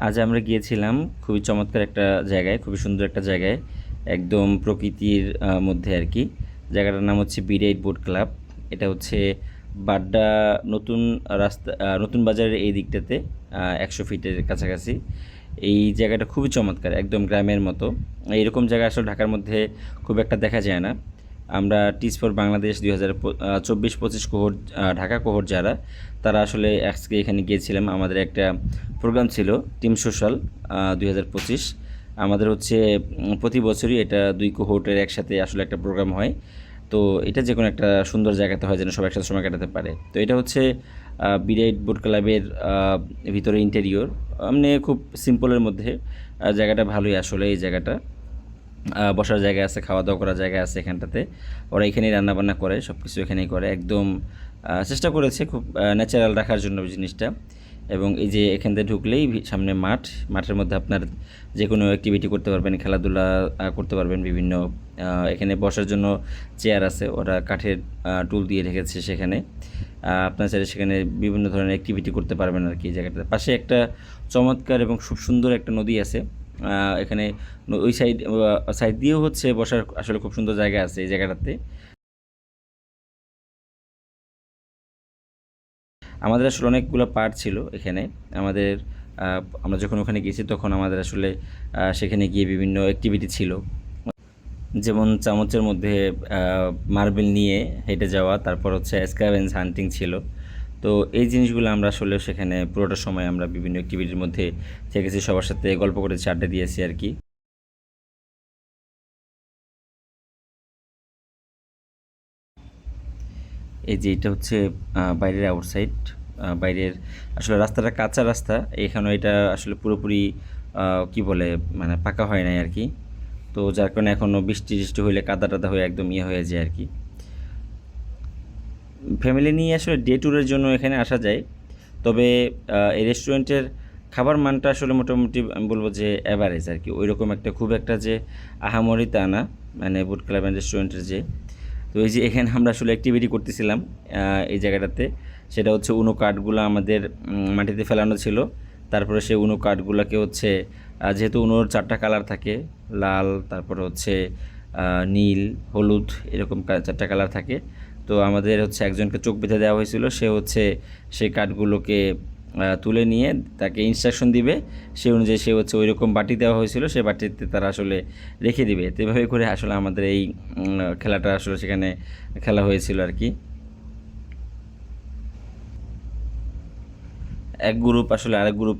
আজ আমরা গিয়েছিলাম খুবই চমৎকার একটা জায়গায়, খুবই সুন্দর একটা জায়গায়, একদম প্রকৃতির মধ্যে আর কি। জায়গাটার নাম হচ্ছে বিরাইট বোট ক্লাব। এটা হচ্ছে বাড্ডা নতুন রাস্তা, নতুন বাজারের এই দিকটাতে, 100 ফিটের কাছাকাছি। এই জায়গাটা খুবই চমৎকার, একদম গ্রামের মতো। এইরকম জায়গা আসলে ঢাকার মধ্যে খুব একটা দেখা যায় না। আমরা টিস ফর বাংলাদেশ 2024-25 কোহort, ঢাকা কোহort যারা, তারা আসলে আজকে এখানে গিয়েছিলাম। আমাদের একটা প্রোগ্রাম ছিল টিম সোশ্যাল 2025। আমাদের হচ্ছে প্রতি বছরই এটা 2 কোহর্টের একসাথে আসলে একটা প্রোগ্রাম হয়। তো এটা যে কোনো একটা সুন্দর জায়গাতে হয় যেন সবাই একসাথে সময় কাটাতে পারে। তো এটা হচ্ছে বিরাইট বোট ক্লাবের ভিতরে ইন্টেরিয়র, মানে খুব সিম্পলের মধ্যে। জায়গাটা ভালোই আসলে। এই জায়গাটা বসার জায়গা আছে, খাওয়া দাওয়া করার জায়গা আছে এখানটাতে। ওরা এখানেই রান্নাবান্না করে, সব কিছু এখানেই করে। একদম চেষ্টা করেছে খুব ন্যাচারাল রাখার জন্য জিনিসটা। এবং এই যে এখান থেকে ঢুকলেই সামনে মাঠ, মাঠের মধ্যে আপনার যে কোনো অ্যাক্টিভিটি করতে পারবেন, খেলাধুলা করতে পারবেন। বিভিন্ন এখানে বসার জন্য চেয়ার আছে, ওরা কাঠের টুল দিয়ে রেখেছে সেখানে। আপনার চাইলে সেখানে বিভিন্ন ধরনের অ্যাক্টিভিটি করতে পারবেন আর কি। জায়গাটার পাশে একটা চমৎকার এবং খুব সুন্দর একটা নদী আছে। এখানে ওই সাইড সাইড দিয়েও হচ্ছে বসার আসলে খুব সুন্দর জায়গা আছে এই জায়গাটাতে। আমাদের আসলে অনেকগুলো পার্ট ছিল এখানে। আমাদের আমরা যখন ওখানে গেছি তখন আমাদের আসলে সেখানে গিয়ে বিভিন্ন অ্যাক্টিভিটি ছিল, যেমন চামচের মধ্যে মার্বেল নিয়ে হেঁটে যাওয়া, তারপর হচ্ছে স্ক্যাভেঞ্জ হান্টিং ছিল। তো এই জিনিসগুলো আমরা আসলে সেখানে পুরোটা সময় আমরা বিভিন্ন অ্যাক্টিভিটির মধ্যে থেকেছি, সবার সাথে গল্প করেছি, আড্ডা দিয়েছি আর কি। এই যে এটা হচ্ছে বাইরের আউটসাইড। বাইরের আসলে রাস্তাটা কাঁচা রাস্তা, এখানে এটা আসলে পুরোপুরি কি বলে, মানে পাকা হয় নাই আর কি। তো যার কারণে এখনও বৃষ্টি টিষ্টি হইলে কাদা টাদা হয়ে একদম ইয়ে হয়ে যায় আর কি। ফ্যামিলি নিয়ে আসলে ডে ট্যুরের জন্য এখানে আসা যায়। তবে এই রেস্টুরেন্টের খাবার মানটা আসলে মোটামুটি আমি বলবো যে অ্যাভারেজ আর কি। ওই রকম একটা খুব একটা যে আহামরি তা না, মানে বুট ক্লাব অ্যান্ড রেস্টুরেন্টের যে। তো এই যে এখানে আমরা আসলে অ্যাক্টিভিটি করতেছিলাম এই জায়গাটাতে। সেটা হচ্ছে উনো কাঠগুলো আমাদের মাটিতে ফেলানো ছিল। তারপরে সেই উনো কাঠগুলোকে হচ্ছে, যেহেতু উনোর 4টা কালার থাকে, লাল, তারপরে হচ্ছে নীল, হলুদ, এরকম 4টা কালার থাকে। তো আমাদের হচ্ছে একজনকে চোখ বেঁধে দেওয়া হয়েছিল, সে হচ্ছে সেই কাঠগুলোকে তুলে নিয়ে তাকে ইনস্ট্রাকশন দিবে। সেই অনুযায়ী সে হচ্ছে ওই রকম বাটি দেওয়া হয়েছিল, সে বাটিতে তারা আসলে রেখে দিবে। তো এভাবে করে আসলে আমাদের এই খেলাটা আসলে সেখানে খেলা হয়েছিল আর কি। এক গ্রুপ আসলে আরেক গ্রুপ